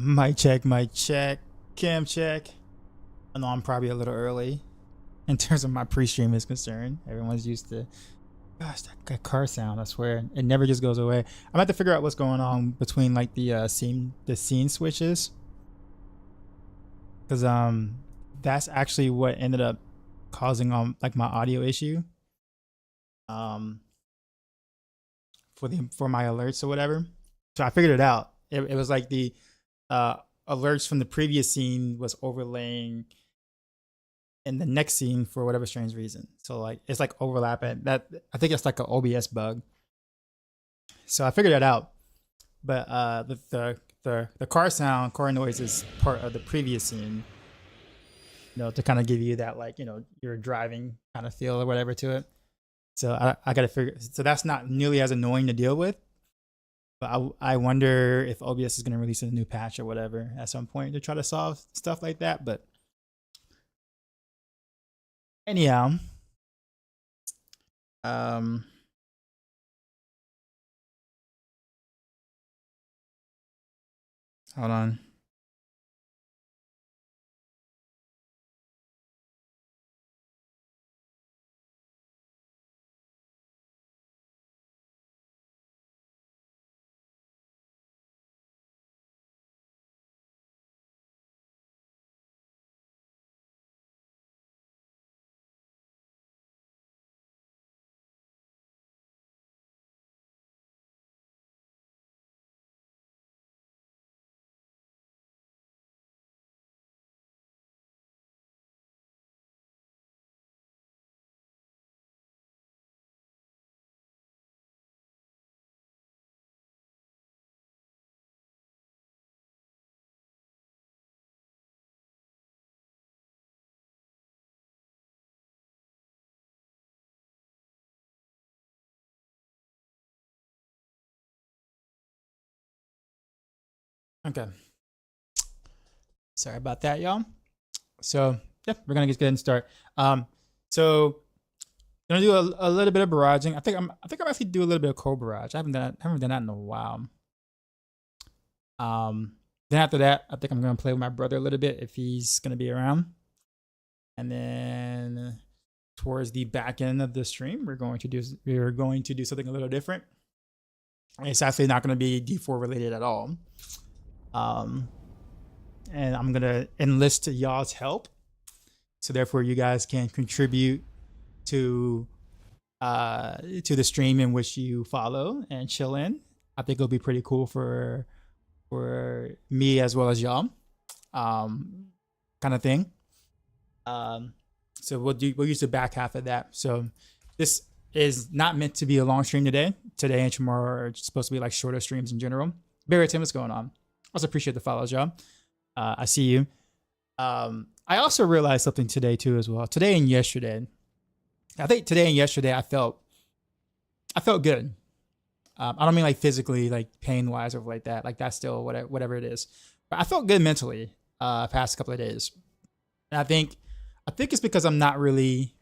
Mic check, mic check, cam check. I know I'm probably a little early in terms of my pre-stream is concerned. Everyone's used to, gosh, that car sound. I swear, it never just goes away. I'm gonna have to figure out what's going on between like the scene switches, because that's actually what ended up causing like my audio issue um for my alerts or whatever. So I figured it out. It was like the alerts from the previous scene was overlaying in the next scene for whatever strange reason. So like it's like overlapping. That I think it's like an OBS bug. So I figured it out. But the car noise is part of the previous scene. You know, to kind of give you that like, you know, you're driving kind of feel or whatever to it. So I gotta figure. So that's not nearly as annoying to deal with. But I wonder if OBS is going to release a new patch or whatever at some point to try to solve stuff like that. But anyhow, hold on. Okay. Sorry about that, y'all. So yeah, we're gonna get and start. So gonna do a little bit of barraging. I think I'm actually do a little bit of cold barrage. I haven't done that in a while. Then after that, I think I'm gonna play with my brother a little bit if he's gonna be around. And then towards the back end of the stream, we're going to do something a little different. It's actually not going to be D4 related at all. And I'm going to enlist y'all's help. So therefore you guys can contribute to the stream in which you follow and chill in. I think it'll be pretty cool for me as well as y'all. Kind of thing. So we'll use the back half of that. So this is not meant to be a long stream today. Today and tomorrow are supposed to be like shorter streams in general. Barry Tim, what's going on? Also appreciate the follows, y'all. I see you. I also realized something today too as well. Today and yesterday. I think today and yesterday I felt good. I don't mean like physically, like pain wise or like that. Like that's still whatever it is. But I felt good mentally past couple of days. And I think it's because I'm not really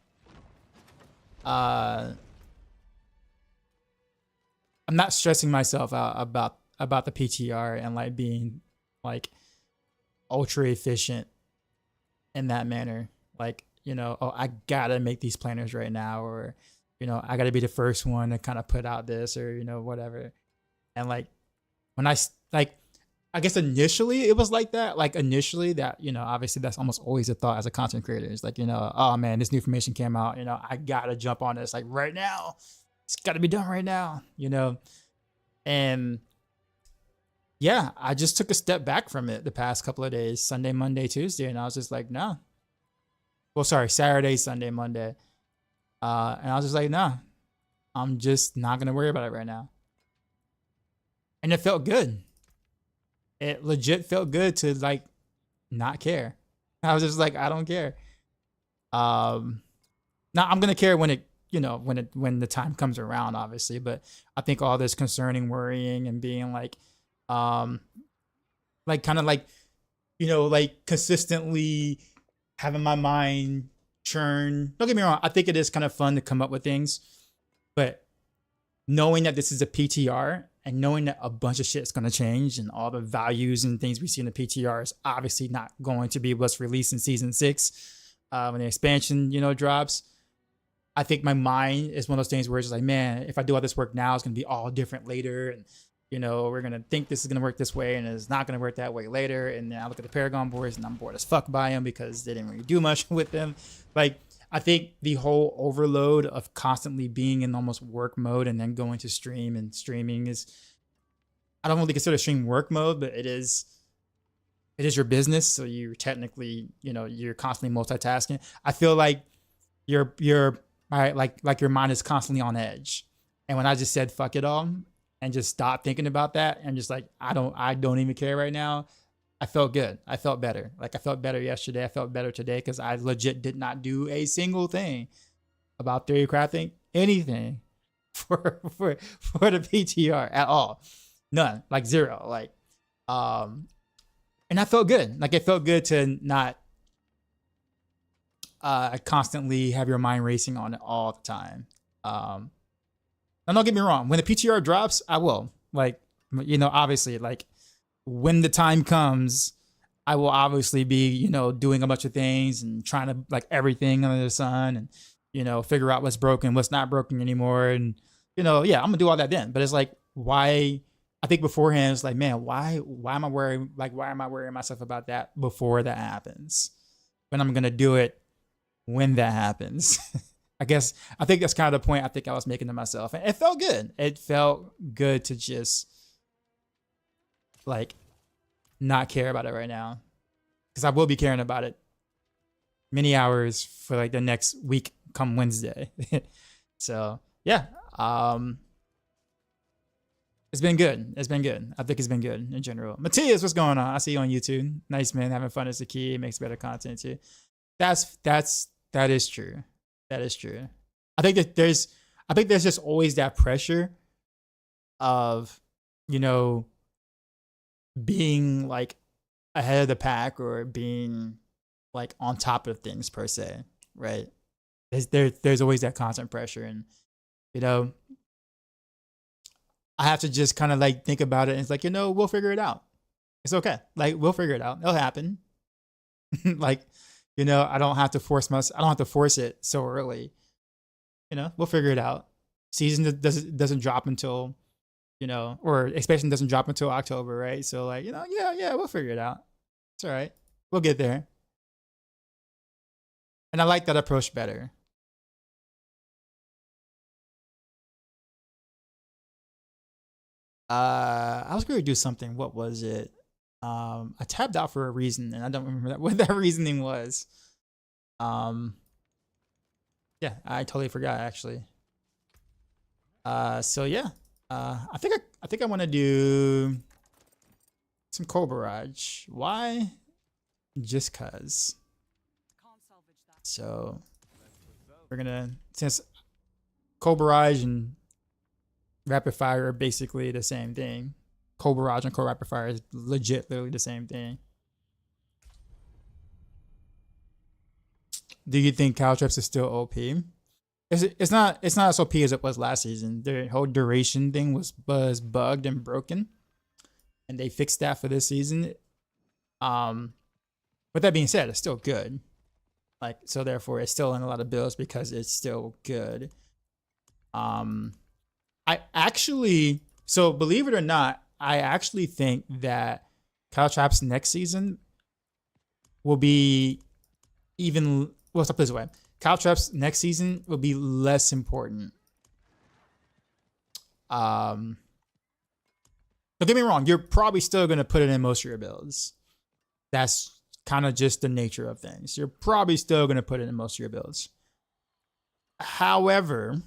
I'm not stressing myself out about the PTR and like being like ultra efficient in that manner. Like, you know, oh, I gotta make these planners right now, or, you know, I gotta be the first one to kind of put out this, or, you know, whatever. And like when I guess initially it was like that. Like initially that, you know, obviously that's almost always a thought as a content creator. It's like, you know, oh man, this new information came out, you know, I gotta jump on this like right now. It's gotta be done right now, you know? And yeah, I just took a step back from it the past couple of days, Sunday, Monday, Tuesday. And I was just like, no. Well, sorry, Saturday, Sunday, Monday. And I was just like, no, I'm just not gonna worry about it right now. And it felt good. It legit felt good to like not care. I was just like, I don't care. Now I'm gonna care when it, you know, when the time comes around, obviously. But I think all this concerning worrying and being like kind of like, you know, like consistently having my mind churn. Don't get me wrong, I think it is kind of fun to come up with things, but knowing that this is a PTR and knowing that a bunch of shit is going to change and all the values and things we see in the PTR is obviously not going to be what's released in season 6 when the expansion, you know, drops. I think my mind is one of those things where it's just like, man, if I do all this work now, it's going to be all different later. And, you know, we're going to think this is going to work this way and it's not going to work that way later. And then I look at the Paragon boards and I'm bored as fuck by them because they didn't really do much with them. Like, I think the whole overload of constantly being in almost work mode and then going to stream and streaming is, I don't really consider stream work mode, but it is your business. So you're technically, you know, you're constantly multitasking. I feel like you're like your mind is constantly on edge. And when I just said fuck it all and just stop thinking about that and just like, I don't even care right now, I felt good. I felt better. Like I felt better yesterday. I felt better today because I legit did not do a single thing about theory crafting, anything for the PTR at all. None. Like zero. Like and I felt good. Like it felt good to not constantly have your mind racing on it all the time. Now don't get me wrong. When the PTR drops, I will. Like, you know, obviously, like when the time comes, I will obviously be, you know, doing a bunch of things and trying to like everything under the sun and, you know, figure out what's broken, what's not broken anymore. And, you know, yeah, I'm gonna do all that then. But it's like, why? I think beforehand, it's like, man, why am I worrying? Like, why am I worrying myself about that before that happens? When I'm gonna do it when that happens. I think that's kind of the point I think I was making to myself. And it felt good. It felt good to just like not care about it right now. Because I will be caring about it many hours for like the next week come Wednesday. So yeah. It's been good. It's been good. I think it's been good in general. Matthias, what's going on? I see you on YouTube. Nice, man. Having fun is the key. It makes better content too. That is true. That is true. I think there's just always that pressure of, you know, being like ahead of the pack or being like on top of things per se, right? There's always that constant pressure, and you know, I have to just kind of like think about it, and it's like, you know, we'll figure it out. It's okay. Like we'll figure it out. It'll happen. Like, you know, I don't have to force it so early. You know, we'll figure it out. Season doesn't drop until, you know, or expansion doesn't drop until October, right? So like, you know, yeah, we'll figure it out. It's all right. We'll get there. And I like that approach better. I was going to do something. What was it? I tabbed out for a reason, and I don't remember what that reasoning was. Yeah, I totally forgot actually. So yeah, I think I want to do some Barrage. Why? Just cause. So we're gonna, since Barrage and Rapid Fire are basically the same thing. Barrage and Rapid Fire is legit literally the same thing. Do you think Caltrops is still OP? It's not as OP as it was last season. The whole duration thing was bugged and broken, and they fixed that for this season. With that being said, it's still good. Like, so therefore it's still in a lot of builds because it's still good. I actually, so believe it or not, I actually think that Caltrops next season will be even, well, let's put this way. Caltrops next season will be less important. Don't get me wrong, you're probably still going to put it in most of your builds. That's kind of just the nature of things. You're probably still going to put it in most of your builds. However,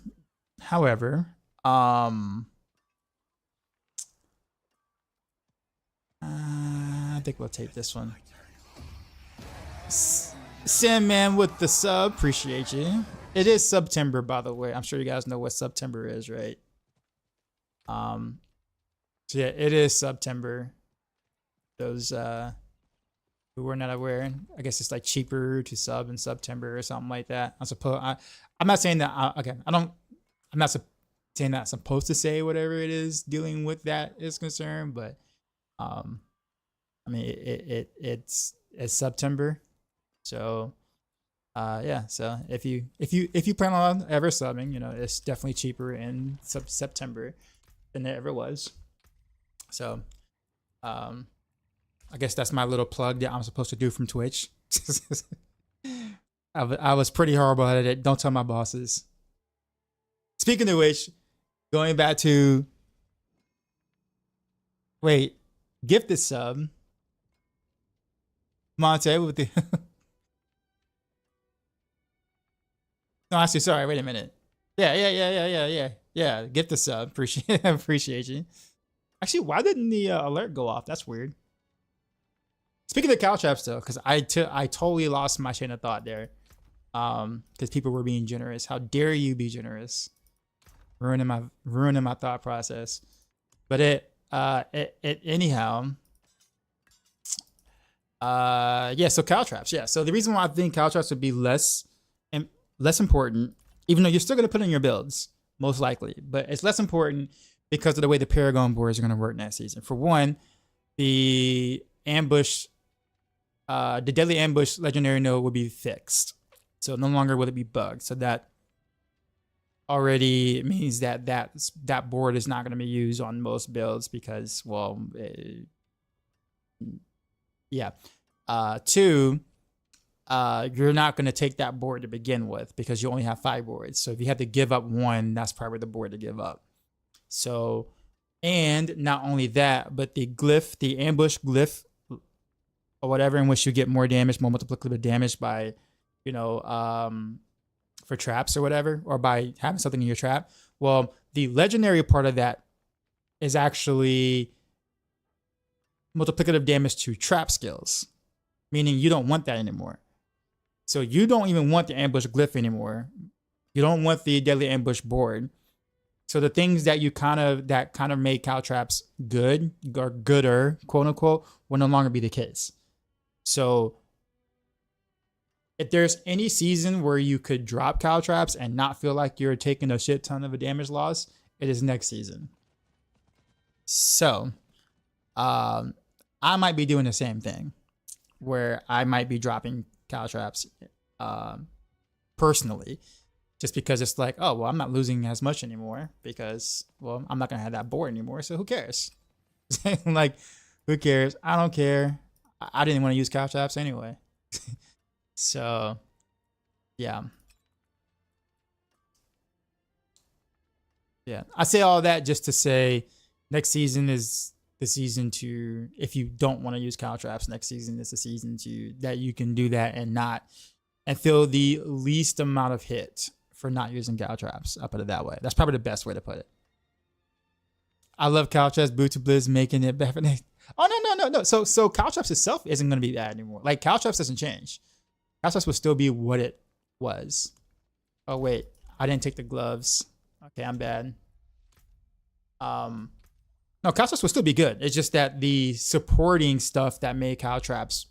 I think we'll take this one. Sandman with the sub, appreciate you. It is September, by the way. I'm sure you guys know what September is, right? So yeah, it is September. Those who were not aware, I guess it's like cheaper to sub in September or something like that. I'm not saying that. I'm not supposed to say whatever it is dealing with that is concerned, but I mean it's September, so yeah. So if you plan on ever subbing, you know, it's definitely cheaper in September than it ever was. So I guess that's my little plug that I'm supposed to do from Twitch. I was pretty horrible at it. Don't tell my bosses. Speaking of which, going back to gifted sub. Monte with the no, actually, sorry, wait a minute. Yeah. Gift the sub. Appreciate you. Actually, why didn't the alert go off? That's weird. Speaking of Caltrops though, because I totally lost my chain of thought there. Because people were being generous. How dare you be generous? Ruining my thought process. But it anyhow. Yeah, so Caltrops, yeah. So the reason why I think Caltrops would be less important, even though you're still gonna put in your builds, most likely, but it's less important because of the way the Paragon boards are gonna work next season. For one, the ambush, the deadly ambush legendary node will be fixed. So no longer will it be bugged. So that already means that that board is not going to be used on most builds because, well, yeah. Two, you're not going to take that board to begin with because you only have 5 boards. So if you have to give up one, that's probably the board to give up. So, and not only that, but the glyph, the ambush glyph or whatever, in which you get more damage, more multiplicative damage by, you know, for traps or whatever, or by having something in your trap. Well, the legendary part of that is actually multiplicative damage to trap skills, meaning you don't want that anymore. So you don't even want the ambush glyph anymore. You don't want the deadly ambush board. So the things that you kind of made Caltrops good or gooder, quote unquote, will no longer be the case. So if there's any season where you could drop Caltrops and not feel like you're taking a shit ton of a damage loss, it is next season. So I might be doing the same thing where I might be dropping Caltrops personally, just because it's like, oh, well, I'm not losing as much anymore because, well, I'm not going to have that board anymore. So who cares? Like, who cares? I don't care. I didn't want to use Caltrops anyway. So, yeah. Yeah. I say all that just to say next season is the season to, if you don't want to use Caltrops, next season is the season to that you can do that and feel the least amount of hit for not using Caltrops. I'll put it that way. That's probably the best way to put it. I love Caltrops, Boot to Blizz making it better. Oh, no. So Caltrops itself isn't going to be bad anymore. Like, Caltrops doesn't change. Caltrops will still be what it was. Oh, wait. I didn't take the gloves. Okay, I'm bad. No, Caltrops will still be good. It's just that the supporting stuff that made Caltrops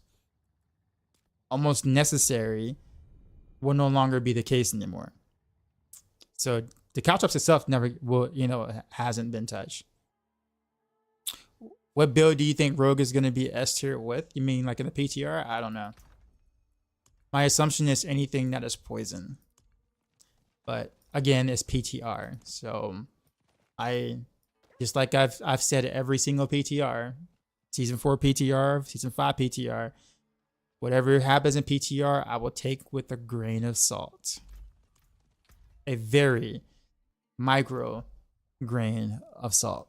almost necessary will no longer be the case anymore. So the Caltrops itself never will, hasn't been touched. What build do you think Rogue is going to be S tier with? You mean like in the PTR? I don't know. My assumption is anything that is poison. But again, it's PTR. So just like I've said every single PTR, season 4 PTR, season 5 PTR, whatever happens in PTR, I will take with a grain of salt. A very micro grain of salt.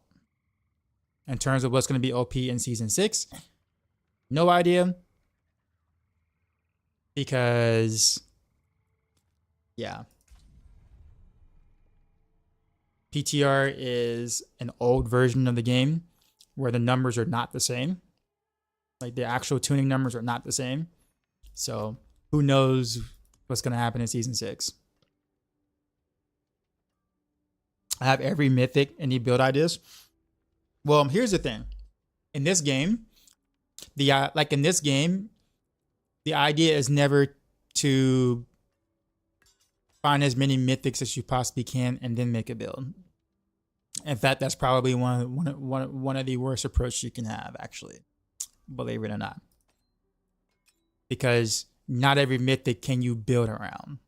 In terms of what's going to be OP in season 6, no idea. Because, yeah. PTR is an old version of the game where the numbers are not the same. Like, the actual tuning numbers are not the same. So who knows what's going to happen in season 6. I have every mythic, any build ideas. Well, here's the thing. In this game, the idea is never to find as many mythics as you possibly can and then make a build. In fact, that's probably one of the worst approaches you can have, actually, believe it or not. Because not every mythic can you build around.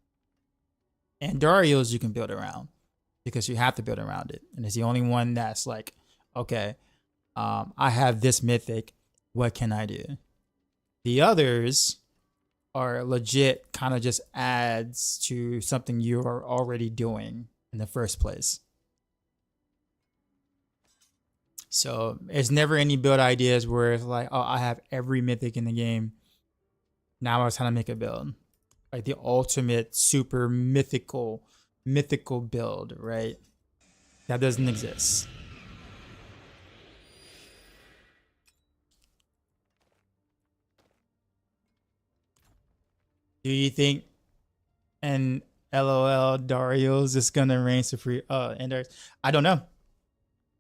And Darius you can build around because you have to build around it. And it's the only one that's like, okay, I have this mythic. What can I do? The others are legit kind of just adds to something you are already doing in the first place. So it's never any build ideas where it's like, oh, I have every mythic in the game. Now it's time to make a build. Like the ultimate super mythical build, right? That doesn't exist. Do you think an LOL Darius is gonna reign supreme? And I don't know.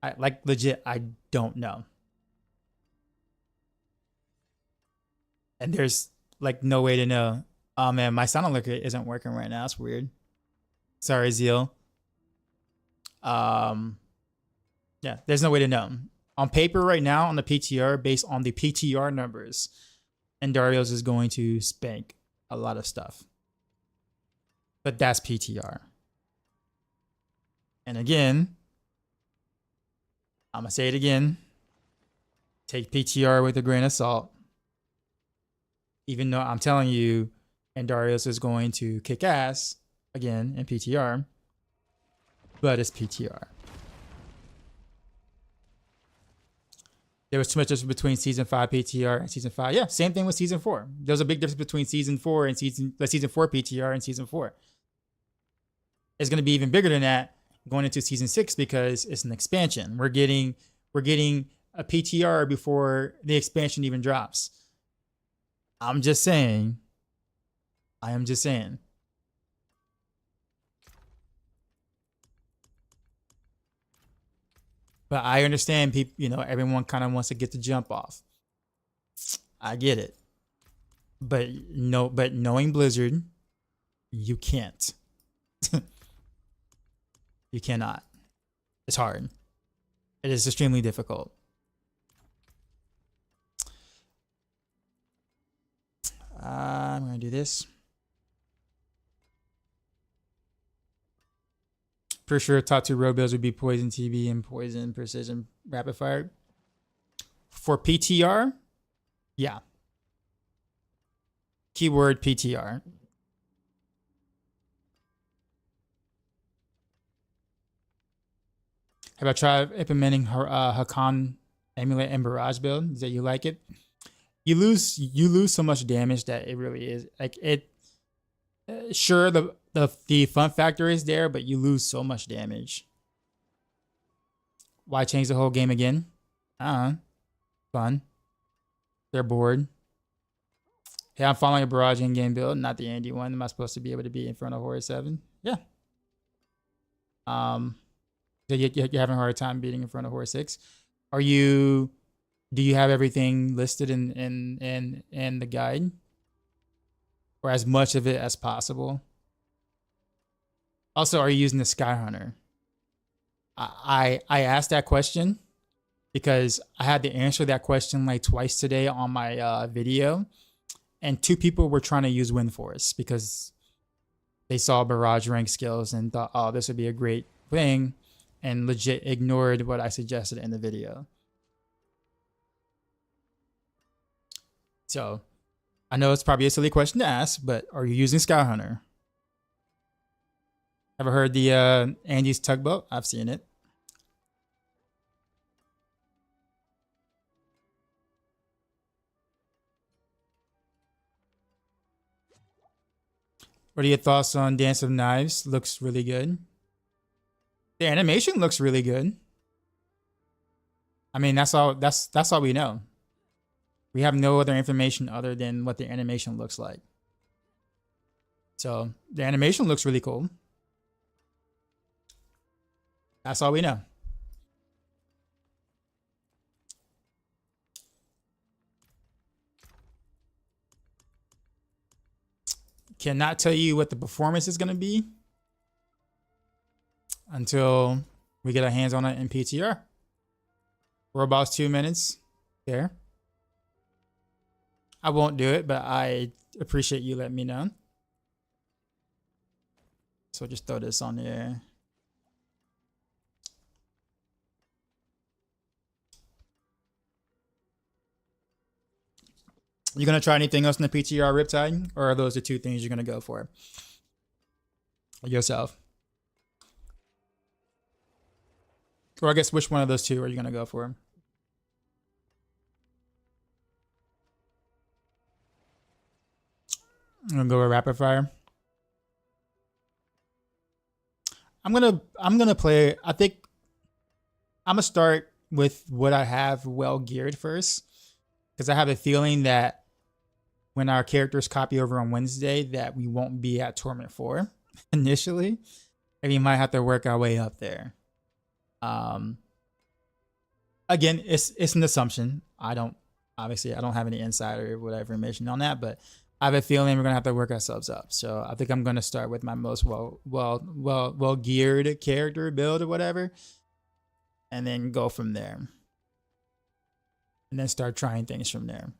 I like legit. I don't know. And there's like no way to know. Oh man, my sound alerter isn't working right now. It's weird. Sorry, Zeal. Yeah, there's no way to know. On paper right now, on the PTR, based on the PTR numbers, and Darius is going to spank a lot of stuff. But that's PTR. And again, I'm gonna say it again. Take PTR with a grain of salt. Even though I'm telling you, and Darius is going to kick ass again in PTR, but it's PTR. There was too much difference between season 5 PTR and season 5. Yeah, same thing with season 4. There's a big difference between season 4 and season 4 PTR and season 4. It's going to be even bigger than that going into season 6 because it's an expansion. We're getting a PTR before the expansion even drops. I am just saying. But I understand people, everyone kind of wants to get the jump off. I get it. But knowing Blizzard, you can't. You cannot. It's hard. It is extremely difficult. I'm going to do this. For sure, top 2 road builds would be Poison TB and Poison Precision Rapid Fire. For PTR, yeah. Keyword PTR. Have I tried implementing Hakan Amulet and Barrage build? Is that you like it? You lose so much damage that it really is like it. Sure, the fun factor is there, but you lose so much damage. Why change the whole game again? Fun. They're bored. Hey, I'm following a Barrage in-game build, not the Andy one. Am I supposed to be able to be in front of Horror 7? Yeah. You're having a hard time beating in front of Horror 6. Do you have everything listed in the guide? Or as much of it as possible? Also, are you using the Sky Hunter? I asked that question because I had to answer that question like twice today on my video. And 2 people were trying to use Windforce because they saw Barrage rank skills and thought, oh, this would be a great thing, and legit ignored what I suggested in the video. So I know it's probably a silly question to ask, but are you using Sky Hunter? Ever heard the Andy's Tugboat? I've seen it. What are your thoughts on Dance of Knives? Looks really good. The animation looks really good. I mean, that's all we know. We have no other information other than what the animation looks like. So the animation looks really cool. That's all we know. Cannot tell you what the performance is going to be until we get our hands on it in PTR. We're about 2 minutes there. I won't do it, but I appreciate you letting me know. So just throw this on there. You gonna try anything else in the PTR, Riptide? Or are those the two things you're gonna go for? Yourself. Or I guess which one of those two are you gonna go for? I'm gonna go with rapid fire. I'm gonna play. I think I'm gonna start with what I have well geared first, because I have a feeling that when our characters copy over on Wednesday, that we won't be at Torment 4 initially, and we might have to work our way up there. Again, it's an assumption. I don't have any insider or whatever information on that, but I have a feeling we're gonna have to work ourselves up. So I think I'm gonna start with my most well geared character build or whatever, and then go from there, and then start trying things from there.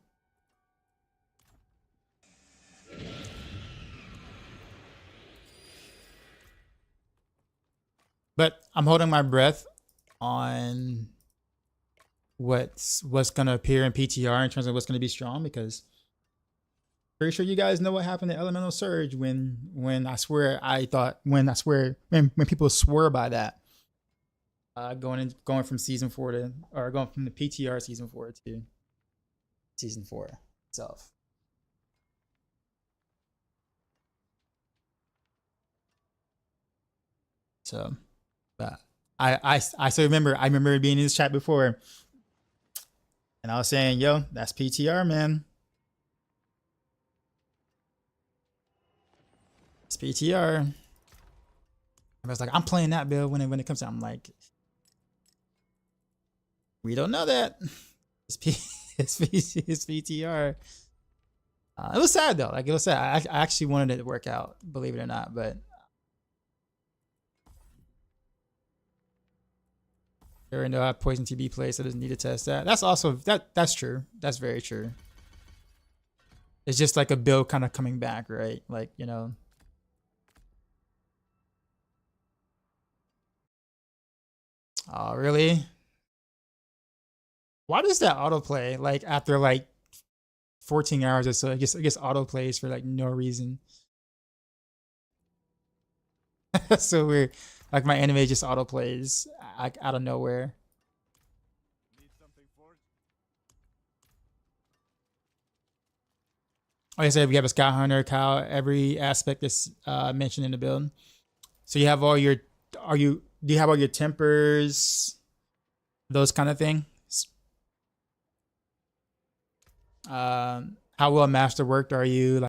But I'm holding my breath on what's gonna appear in PTR in terms of what's gonna be strong, because pretty sure you guys know what happened to Elemental Surge when people swore by that. Going from season 4 to, or going from the PTR season 4 to season 4 itself. So, but I still remember. I remember being in this chat before, and I was saying, "Yo, that's PTR, man. It's PTR." I was like, "I'm playing that build when it comes out." I'm like, "We don't know that. It's PTR." It was sad though. Like, it was sad. I actually wanted it to work out, believe it or not, but. Or know how Poison TB plays, so doesn't need to test that. That's also that's true. That's very true. It's just like a build kind of coming back, right? Like, you know. Oh, really? Why does that autoplay like after like 14 hours or so? I guess auto plays for like no reason. That's so weird. Like my anime just auto plays like out of nowhere. Like I said, we have a Scout Hunter, Kyle. Every aspect is mentioned in the build. So you have all your. Do you have all your tempers? Those kind of things. How well master worked are you? Like,